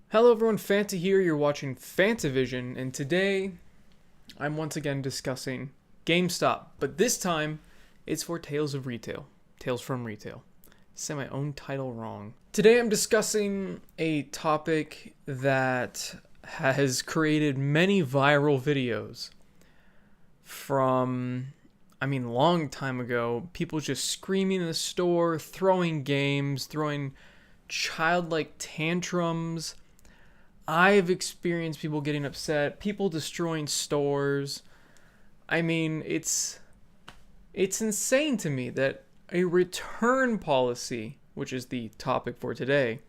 Hello everyone, Fanta here, you're watching FANTAVISION, and today I'm once again discussing GameStop, but this time it's for Tales of Retail. Tales from Retail. Say my own title wrong. Today I'm discussing a topic that has created many viral videos from, long time ago. People just screaming in the store, throwing games, throwing childlike tantrums. I've experienced people getting upset, people destroying stores. It's insane to me that a return policy, which is the topic for today,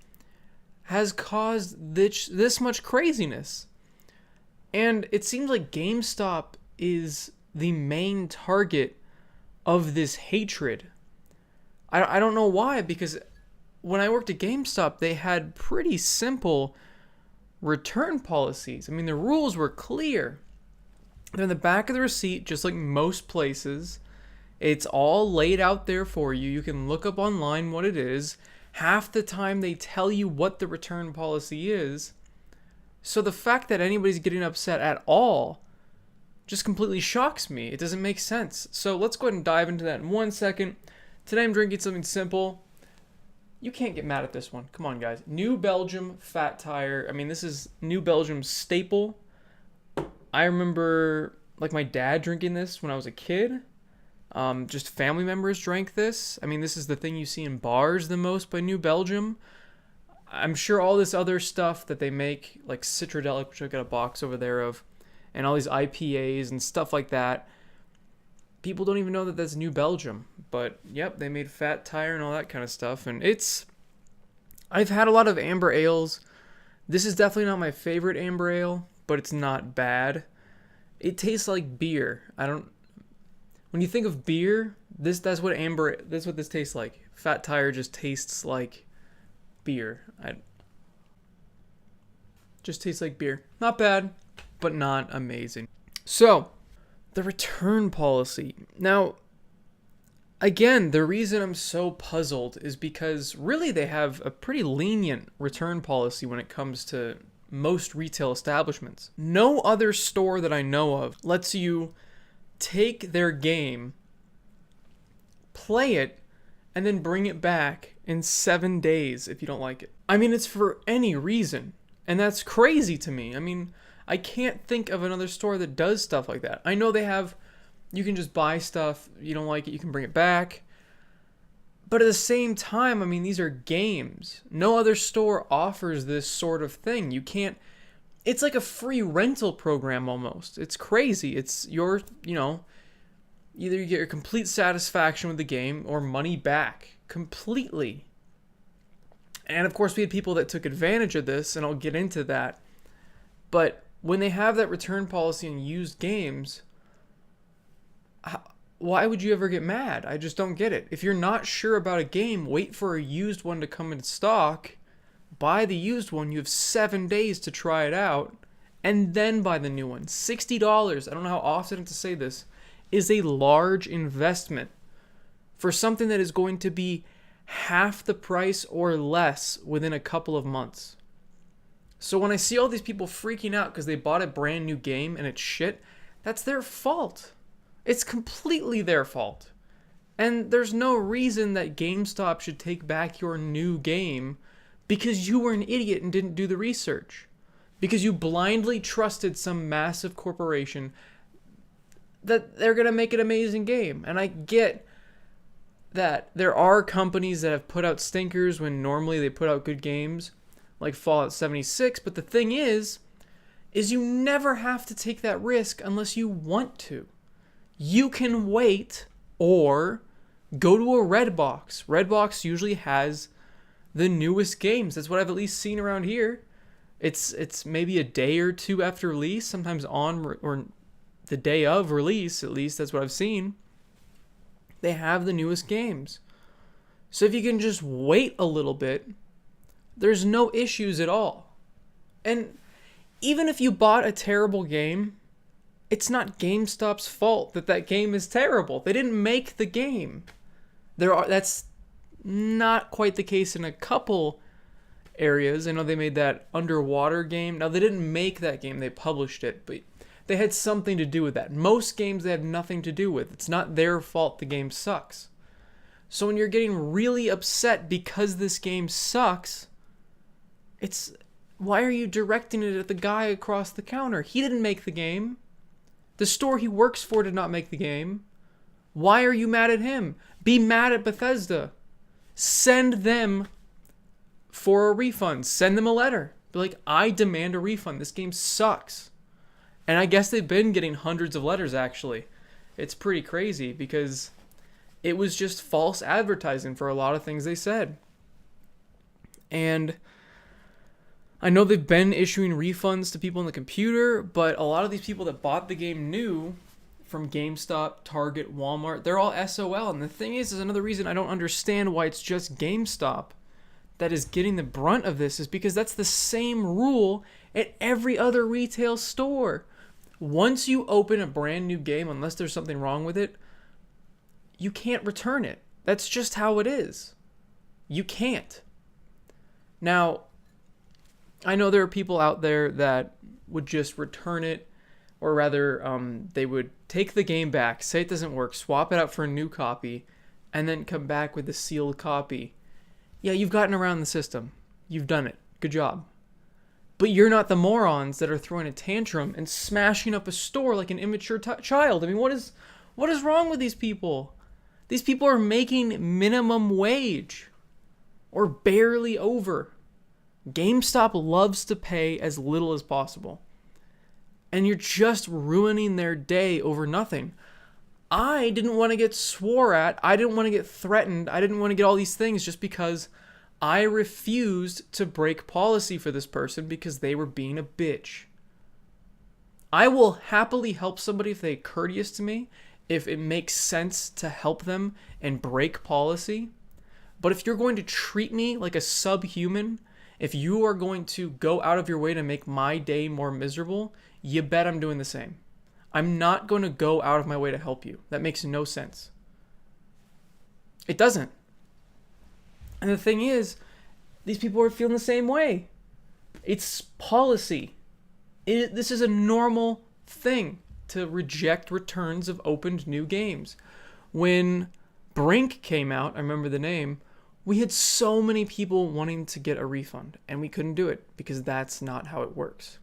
has caused this much craziness. And it seems like GameStop is the main target of this hatred. I don't know why, because when I worked at GameStop, they had pretty simple return policies. The rules were clear. They're in the back of the receipt, just like most places. It's all laid out there for you. You can look up online what it is. Half the time they tell you what the return policy is. So the fact that anybody's getting upset at all just completely shocks me. It doesn't make sense. So let's go ahead and dive into that in 1 second. Today I'm drinking something simple. You can't get mad at this one. Come on, guys. New Belgium Fat Tire. This is New Belgium's staple. I remember, my dad drinking this when I was a kid. Just family members drank this. This is the thing you see in bars the most by New Belgium. I'm sure all this other stuff that they make, like Citradelic, which I've got a box over there of, and all these IPAs and stuff like that, people don't even know that that's New Belgium. But, yep, they made Fat Tire and all that kind of stuff. And I've had a lot of amber ales. This is definitely not my favorite amber ale, but it's not bad. It tastes like beer. When you think of beer, that's what this tastes like. Fat Tire just tastes like beer. Just tastes like beer. Not bad, but not amazing. So, the return policy. Now, again, the reason I'm so puzzled is because really they have a pretty lenient return policy when it comes to most retail establishments. No other store that I know of lets you take their game, play it, and then bring it back in 7 days if you don't like it. It's for any reason, and that's crazy to me. I can't think of another store that does stuff like that. I know you can just buy stuff, you don't like it, you can bring it back. But at the same time, these are games. No other store offers this sort of thing. It's like a free rental program almost. It's crazy. It's either you get your complete satisfaction with the game or money back completely. And of course, we had people that took advantage of this, and I'll get into that. But when they have that return policy on used games, why would you ever get mad? I just don't get it. If you're not sure about a game, wait for a used one to come in stock, buy the used one, you have 7 days to try it out, and then buy the new one. $60, I don't know how often to say this, is a large investment for something that is going to be half the price or less within a couple of months. So when I see all these people freaking out because they bought a brand new game and it's shit, that's their fault. It's completely their fault. And there's no reason that GameStop should take back your new game because you were an idiot and didn't do the research. Because you blindly trusted some massive corporation that they're going to make an amazing game. And I get that there are companies that have put out stinkers when normally they put out good games, like Fallout 76, but the thing is you never have to take that risk unless you want to. You can wait or go to a Redbox. Redbox usually has the newest games. That's what I've at least seen around here. It's maybe a day or two after release, sometimes or the day of release, at least that's what I've seen. They have the newest games. So if you can just wait a little bit, there's no issues at all. And even if you bought a terrible game, it's not GameStop's fault that game is terrible. They didn't make the game. That's not quite the case in a couple areas. I know they made that underwater game. Now, they didn't make that game, they published it, but they had something to do with that. Most games they have nothing to do with. It's not their fault the game sucks. So when you're getting really upset because this game sucks, why are you directing it at the guy across the counter? He didn't make the game. The store he works for did not make the game. Why are you mad at him? Be mad at Bethesda. Send them for a refund. Send them a letter. Be like, I demand a refund. This game sucks. And I guess they've been getting hundreds of letters, actually. It's pretty crazy because it was just false advertising for a lot of things they said. And I know they've been issuing refunds to people on the computer, but a lot of these people that bought the game new from GameStop, Target, Walmart, they're all SOL. And the thing is another reason I don't understand why it's just GameStop that is getting the brunt of this is because that's the same rule at every other retail store. Once you open a brand new game, unless there's something wrong with it, you can't return it. That's just how it is. You can't. Now, I know there are people out there that would just return it, or rather, they would take the game back, say it doesn't work, swap it out for a new copy, and then come back with a sealed copy. Yeah, you've gotten around the system. You've done it. Good job. But you're not the morons that are throwing a tantrum and smashing up a store like an immature child. I mean, what is wrong with these people? These people are making minimum wage or barely over. GameStop loves to pay as little as possible. And you're just ruining their day over nothing. I didn't want to get swore at. I didn't want to get threatened. I didn't want to get all these things just because I refused to break policy for this person because they were being a bitch. I will happily help somebody if they're courteous to me, if it makes sense to help them and break policy. But if you're going to treat me like a subhuman, if you are going to go out of your way to make my day more miserable, you bet I'm doing the same. I'm not going to go out of my way to help you. That makes no sense. It doesn't. And the thing is, these people are feeling the same way. It's policy. This is a normal thing to reject returns of opened new games. When Brink came out, I remember the name, we had so many people wanting to get a refund, and we couldn't do it because that's not how it works.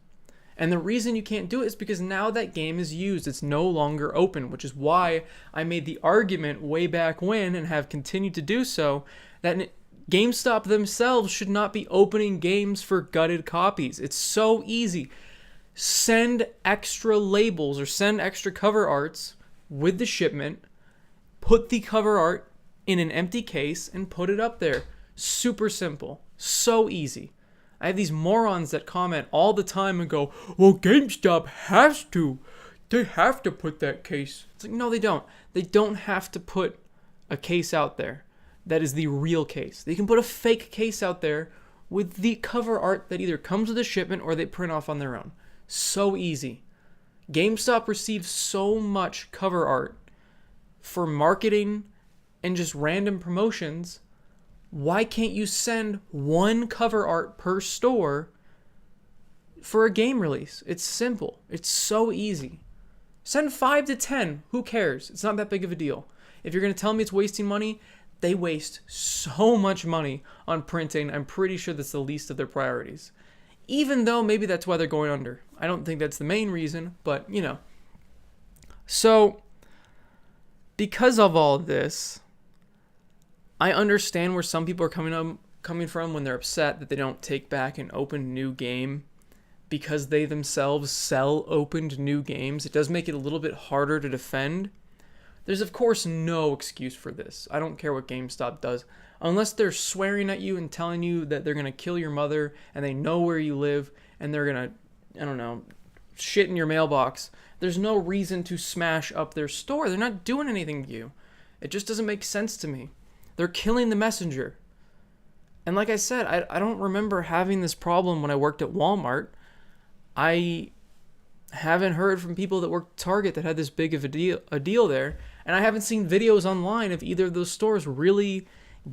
And the reason you can't do it is because now that game is used. It's no longer open, which is why I made the argument way back when and have continued to do so that GameStop themselves should not be opening games for gutted copies. It's so easy. Send extra labels or send extra cover arts with the shipment. Put the cover art in an empty case and put it up there. Super simple. So easy. I have these morons that comment all the time and go, well, GameStop has to. They have to put that case. It's like, no, they don't. They don't have to put a case out there that is the real case. They can put a fake case out there with the cover art that either comes with a shipment or they print off on their own. So easy. GameStop receives so much cover art for marketing and just random promotions. Why can't you send one cover art per store for a game release? It's simple. It's so easy. Send 5 to 10. Who cares? It's not that big of a deal. If you're going to tell me it's wasting money, they waste so much money on printing. I'm pretty sure that's the least of their priorities. Even though maybe that's why they're going under. I don't think that's the main reason, but you know. So, because of all this, I understand where some people are coming from when they're upset that they don't take back an open new game because they themselves sell opened new games. It does make it a little bit harder to defend. There's, of course, no excuse for this. I don't care what GameStop does. Unless they're swearing at you and telling you that they're going to kill your mother and they know where you live and they're going to, I don't know, shit in your mailbox, there's no reason to smash up their store. They're not doing anything to you. It just doesn't make sense to me. They're killing the messenger. And like I said, I don't remember having this problem when I worked at Walmart. I haven't heard from people that worked at Target that had this big of a deal there. And I haven't seen videos online of either of those stores really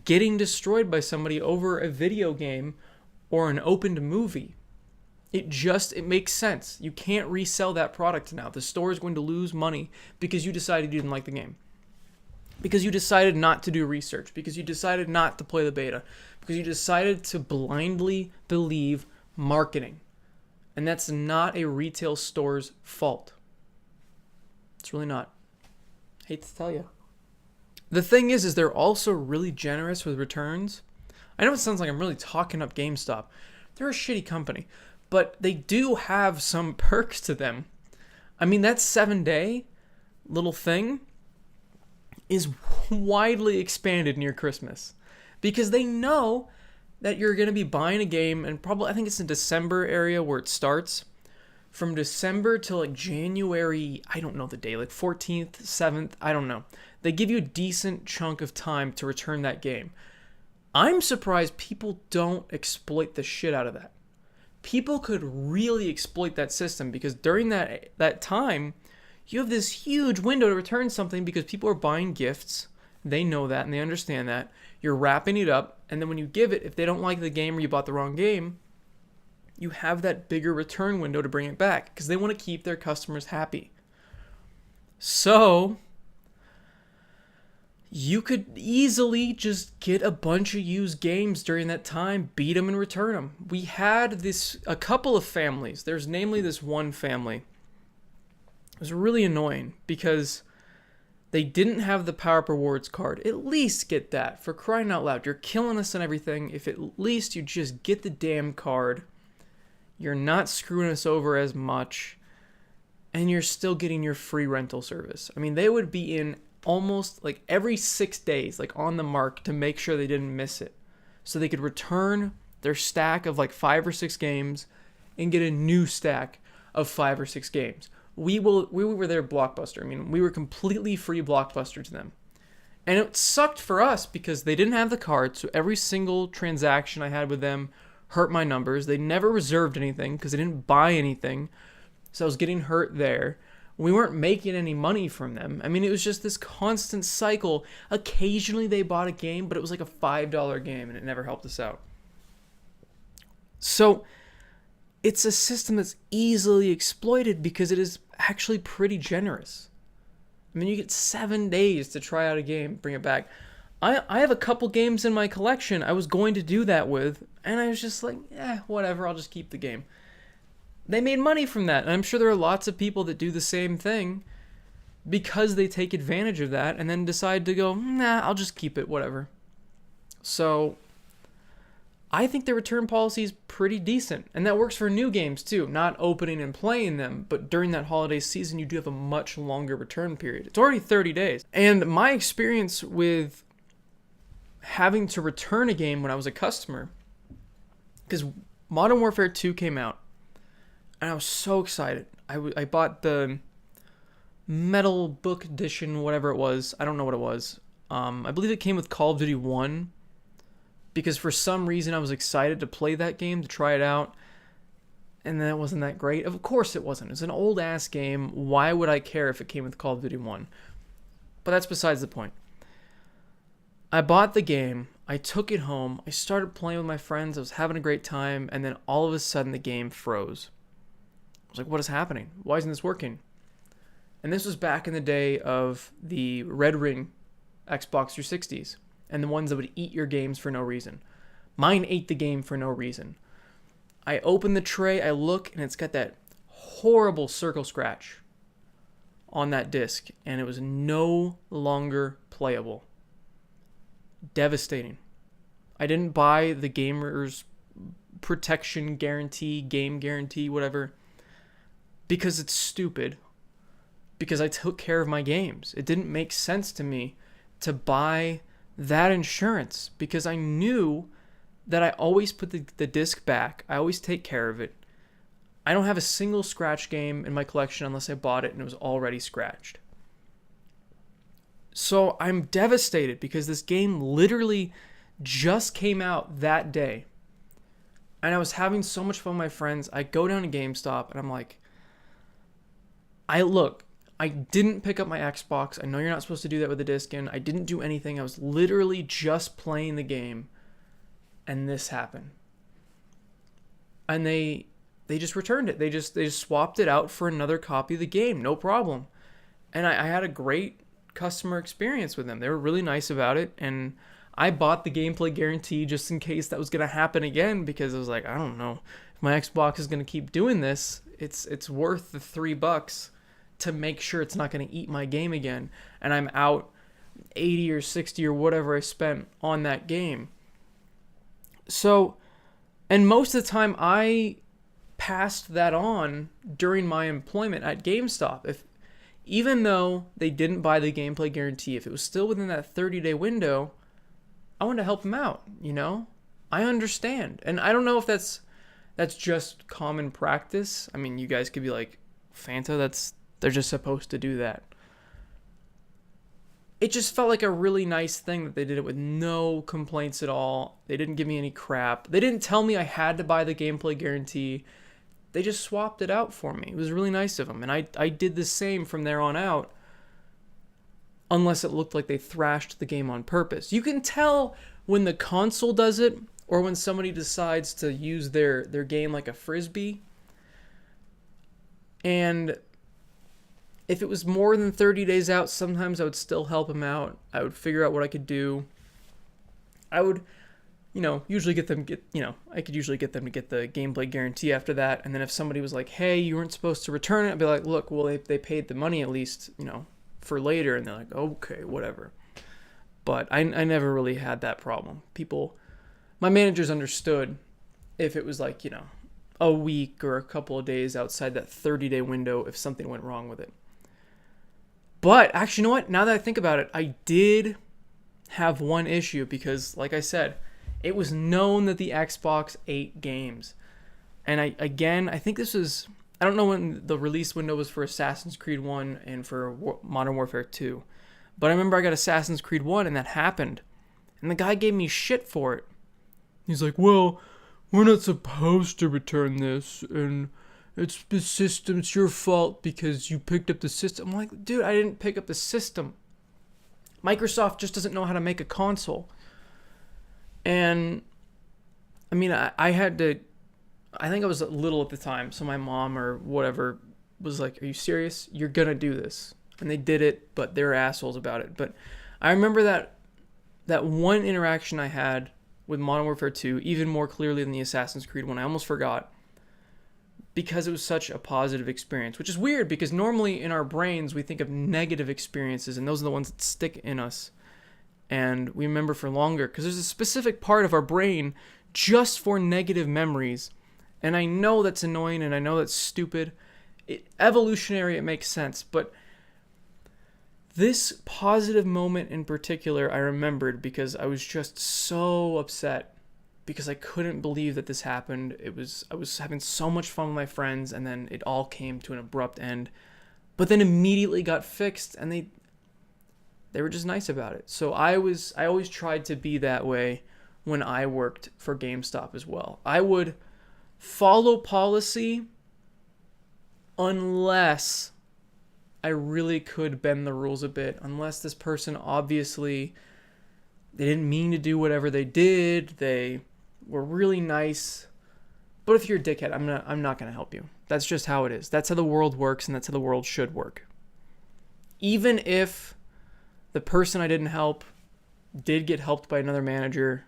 getting destroyed by somebody over a video game or an opened movie. It makes sense. You can't resell that product now. The store is going to lose money because you decided you didn't like the game. Because you decided not to do research. Because you decided not to play the beta. Because you decided to blindly believe marketing. And that's not a retail store's fault. It's really not. Hate to tell you. The thing is they're also really generous with returns. I know it sounds like I'm really talking up GameStop. They're a shitty company. But they do have some perks to them. I mean, that 7-day little thing is widely expanded near Christmas. Because they know that you're going to be buying a game, and probably, I think it's in December area where it starts. From December to like January, I don't know the day, like 14th, 7th, I don't know. They give you a decent chunk of time to return that game. I'm surprised people don't exploit the shit out of that. People could really exploit that system because during that time, you have this huge window to return something because people are buying gifts. They know that and they understand that. You're wrapping it up, and then when you give it, if they don't like the game or you bought the wrong game, you have that bigger return window to bring it back because they want to keep their customers happy. So you could easily just get a bunch of used games during that time, beat them and return them. We had a couple of families. There's namely this one family. It was really annoying because they didn't have the Power Up Rewards card. At least get that, for crying out loud. You're killing us and everything. If at least you just get the damn card, you're not screwing us over as much, and you're still getting your free rental service. I mean, they would be in almost like every 6 days, like on the mark to make sure they didn't miss it. So they could return their stack of like 5 or 6 games and get a new stack of 5 or 6 games. We were their Blockbuster. I mean, we were completely free Blockbuster to them. And it sucked for us because they didn't have the card, so every single transaction I had with them hurt my numbers. They never reserved anything because they didn't buy anything. So I was getting hurt there. We weren't making any money from them. I mean, it was just this constant cycle. Occasionally they bought a game, but it was like a $5 game, and it never helped us out. So it's a system that's easily exploited because it is actually pretty generous. I mean, you get 7 days to try out a game, bring it back. I have a couple games in my collection I was going to do that with, and I was just like, whatever, I'll just keep the game. They made money from that, and I'm sure there are lots of people that do the same thing because they take advantage of that and then decide to go, I'll just keep it, whatever. So I think the return policy is pretty decent, and that works for new games too, not opening and playing them, but during that holiday season you do have a much longer return period. It's already 30 days. And my experience with having to return a game when I was a customer, because Modern Warfare 2 came out, and I was so excited. I bought the metal book edition, whatever it was. I don't know what it was. I believe it came with Call of Duty 1, because for some reason I was excited to play that game, to try it out, and then it wasn't that great. Of course it wasn't. It's an old-ass game. Why would I care if it came with Call of Duty 1? But that's besides the point. I bought the game. I took it home. I started playing with my friends. I was having a great time, and then all of a sudden the game froze. I was like, what is happening? Why isn't this working? And this was back in the day of the Red Ring Xbox 360s and the ones that would eat your games for no reason. Mine ate the game for no reason. I open the tray, I look, and it's got that horrible circle scratch on that disc, and it was no longer playable. Devastating. I didn't buy the gamer's protection guarantee, game guarantee, whatever, because it's stupid. Because I took care of my games. It didn't make sense to me to buy that insurance because I knew that I always put the disc back. I always take care of it. I don't have a single scratch game in my collection unless I bought it and it was already scratched. So I'm devastated because this game literally just came out that day. And I was having so much fun with my friends. I go down to GameStop and I'm like, I didn't pick up my Xbox. I know you're not supposed to do that with the disc in. I didn't do anything. I was literally just playing the game. And this happened. and they just returned it. They just swapped it out for another copy of the game, no problem. And I had a great customer experience with them. They were really nice about it, and I bought the gameplay guarantee just in case that was going to happen again, because I was like, I don't know, if my Xbox is going to keep doing this, it's worth the $3 to make sure it's not going to eat my game again, and I'm out 80 or 60 or whatever I spent on that game. So, and most of the time I passed that on during my employment at GameStop. If even though they didn't buy the gameplay guarantee, if it was still within that 30-day window, I wanted to help them out, I understand. And I don't know if that's just common practice. I mean, you guys could be like, Fanta, they're just supposed to do that. It just felt like a really nice thing that they did it with no complaints at all. They didn't give me any crap. They didn't tell me I had to buy the gameplay guarantee. They just swapped it out for me. It was really nice of them. And I did the same from there on out, unless it looked like they thrashed the game on purpose. You can tell when the console does it, or when somebody decides to use their game like a frisbee. And if it was more than 30 days out, sometimes I would still help them out. I would figure out what I could do. I would, usually I could usually get them to get the gameplay guarantee after that. And then if somebody was like, hey, you weren't supposed to return it, I'd be like, look, well, they paid the money at least, for later. And they're like, okay, whatever. But I never really had that problem. My managers understood if it was like, a week or a couple of days outside that 30-day window if something went wrong with it. But actually, you know what? Now that I think about it, I did have one issue because, like I said, it was known that the Xbox ate games. And I think this was, I don't know when the release window was for Assassin's Creed 1 and for Modern Warfare 2. But I remember I got Assassin's Creed 1 and that happened. And the guy gave me shit for it. He's like, well, we're not supposed to return this, and it's the system, it's your fault because you picked up the system. I'm like, dude, I didn't pick up the system. Microsoft just doesn't know how to make a console. And, I mean, I had to, I think I was little at the time, so my mom or whatever was like, are you serious? You're gonna do this. And they did it, but they were assholes about it. But I remember that one interaction I had with Modern Warfare 2 even more clearly than the Assassin's Creed one. I almost forgot, because it was such a positive experience, which is weird because normally in our brains we think of negative experiences, and those are the ones that stick in us and we remember for longer, because there's a specific part of our brain just for negative memories. And I know that's annoying and I know that's stupid. Evolutionary, it makes sense, but this positive moment in particular I remembered because I was just so upset because I couldn't believe that this happened. I was having so much fun with my friends, and then it all came to an abrupt end, but then immediately got fixed, and they were just nice about it. So I always tried to be that way when I worked for GameStop as well. I would follow policy unless I really could bend the rules a bit, unless this person obviously, they didn't mean to do whatever they did. They were really nice. But if you're a dickhead, I'm not going to help you. That's just how it is. That's how the world works, and that's how the world should work. Even if the person I didn't help did get helped by another manager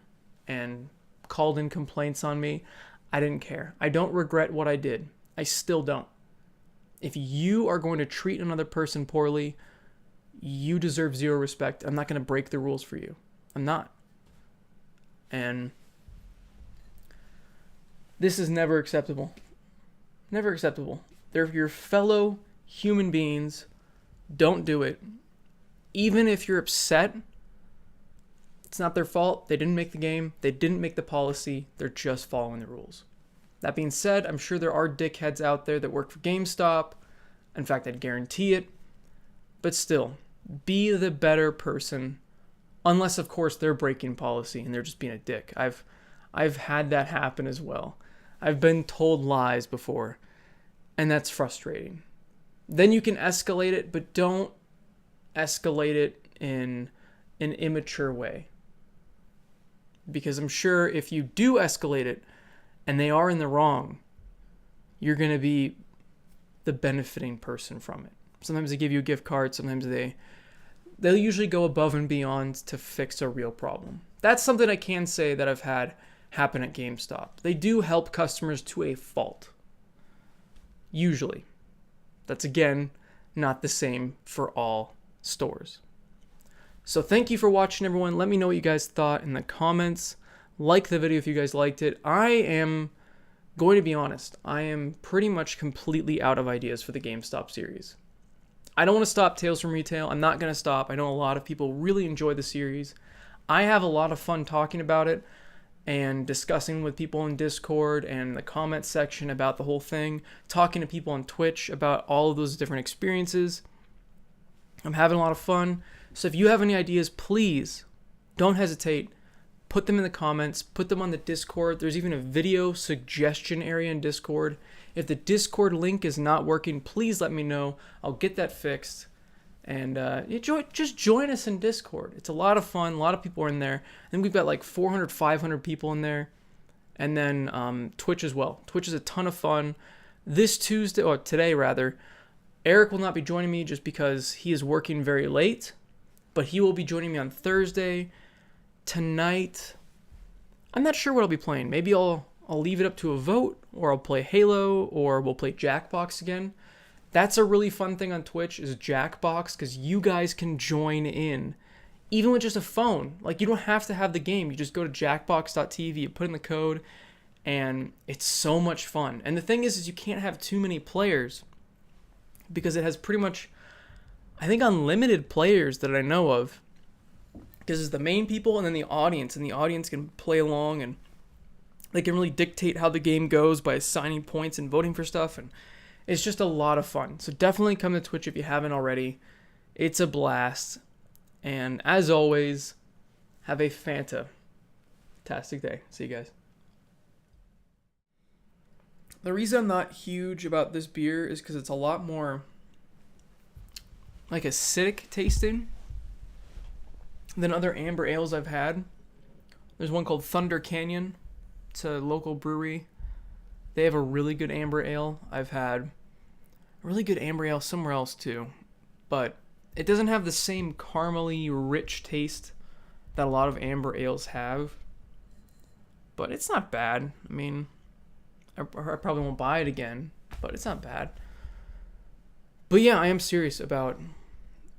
and called in complaints on me, I didn't care. I don't regret what I did. I still don't. If you are going to treat another person poorly, you deserve zero respect. I'm not going to break the rules for you. I'm not. And this is never acceptable. Never acceptable. They're your fellow human beings. Don't do it. Even if you're upset, it's not their fault. They didn't make the game. They didn't make the policy. They're just following the rules. That being said, I'm sure there are dickheads out there that work for GameStop. In fact, I'd guarantee it. But still, be the better person. Unless, of course, they're breaking policy and they're just being a dick. I've had that happen as well. I've been told lies before, and that's frustrating. Then you can escalate it, but don't escalate it in an immature way. Because I'm sure if you do escalate it and they are in the wrong, you're going to be the benefiting person from it. Sometimes they give you a gift card. Sometimes they'll usually go above and beyond to fix a real problem. That's something I can say that I've had happen at GameStop. They do help customers to a fault. Usually. That's, again, not the same for all stores. So thank you for watching, everyone. Let me know what you guys thought in the comments. Like the video if you guys liked it. I am going to be honest. I am pretty much completely out of ideas for the GameStop series. I don't want to stop Tales from Retail. I'm not going to stop. I know a lot of people really enjoy the series. I have a lot of fun talking about it and discussing with people in Discord and the comment section about the whole thing, talking to people on Twitch about all of those different experiences. I'm having a lot of fun. So if you have any ideas, please don't hesitate. Put them in the comments. Put them on the Discord. There's even a video suggestion area in Discord. If the Discord link is not working, please let me know. I'll get that fixed. And just join us in Discord. It's a lot of fun. A lot of people are in there. I think we've got like 400, 500 people in there. And then Twitch as well. Twitch is a ton of fun. This Tuesday, or today rather, Eric will not be joining me just because he is working very late. But he will be joining me on Thursday. Tonight, I'm not sure what I'll be playing. Maybe I'll leave it up to a vote, or I'll play Halo, or we'll play Jackbox again. That's a really fun thing on Twitch is Jackbox, because you guys can join in, even with just a phone. Like, you don't have to have the game. You just go to jackbox.tv, you put in the code, and it's so much fun. And the thing is you can't have too many players, because it has pretty much, I think, unlimited players that I know of. Because it's the main people and then the audience can play along, and they can really dictate how the game goes by assigning points and voting for stuff, and it's just a lot of fun. So definitely come to Twitch if you haven't already. It's a blast. And as always, have a fantastic day. See you guys. The reason I'm not huge about this beer is because it's a lot more like acidic tasting than other amber ales I've had. There's one called Thunder Canyon. It's a local brewery. They have a really good amber ale. I've had a really good amber ale somewhere else too. But it doesn't have the same caramely, rich taste that a lot of amber ales have. But it's not bad. I mean, I probably won't buy it again, but it's not bad. But yeah, I am serious about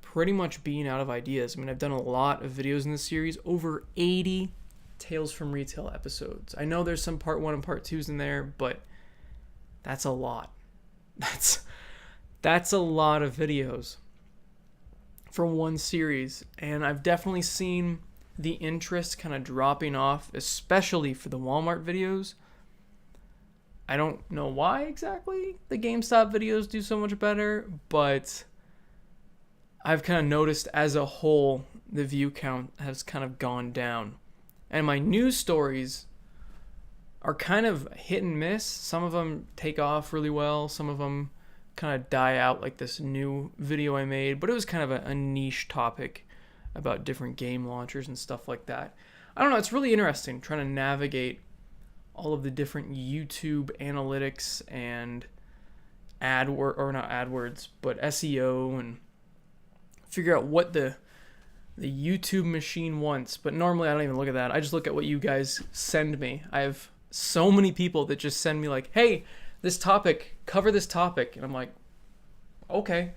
pretty much being out of ideas. I mean, I've done a lot of videos in this series, over 80 Tales from Retail episodes. I know there's some part 1 and part 2s in there, but that's a lot. That's a lot of videos for one series, and I've definitely seen the interest kind of dropping off, especially for the Walmart videos. I don't know why exactly the GameStop videos do so much better, but I've kind of noticed as a whole the view count has kind of gone down. And my news stories are kind of hit and miss. Some of them take off really well. Some of them kind of die out, like this new video I made. But it was kind of a niche topic about different game launchers and stuff like that. I don't know. It's really interesting trying to navigate all of the different YouTube analytics and not AdWords, but SEO, and figure out what the YouTube machine wants. But normally I don't even look at that. I just look at what you guys send me. I have so many people that just send me like, hey, this topic, cover this topic. And I'm like, okay.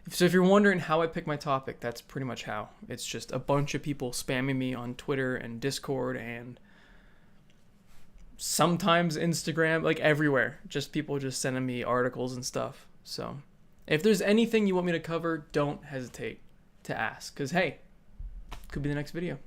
So if you're wondering how I pick my topic, that's pretty much how. It's just a bunch of people spamming me on Twitter and Discord and sometimes Instagram, like everywhere. Just people just sending me articles and stuff. So if there's anything you want me to cover, don't hesitate to ask. Because, hey, could be the next video.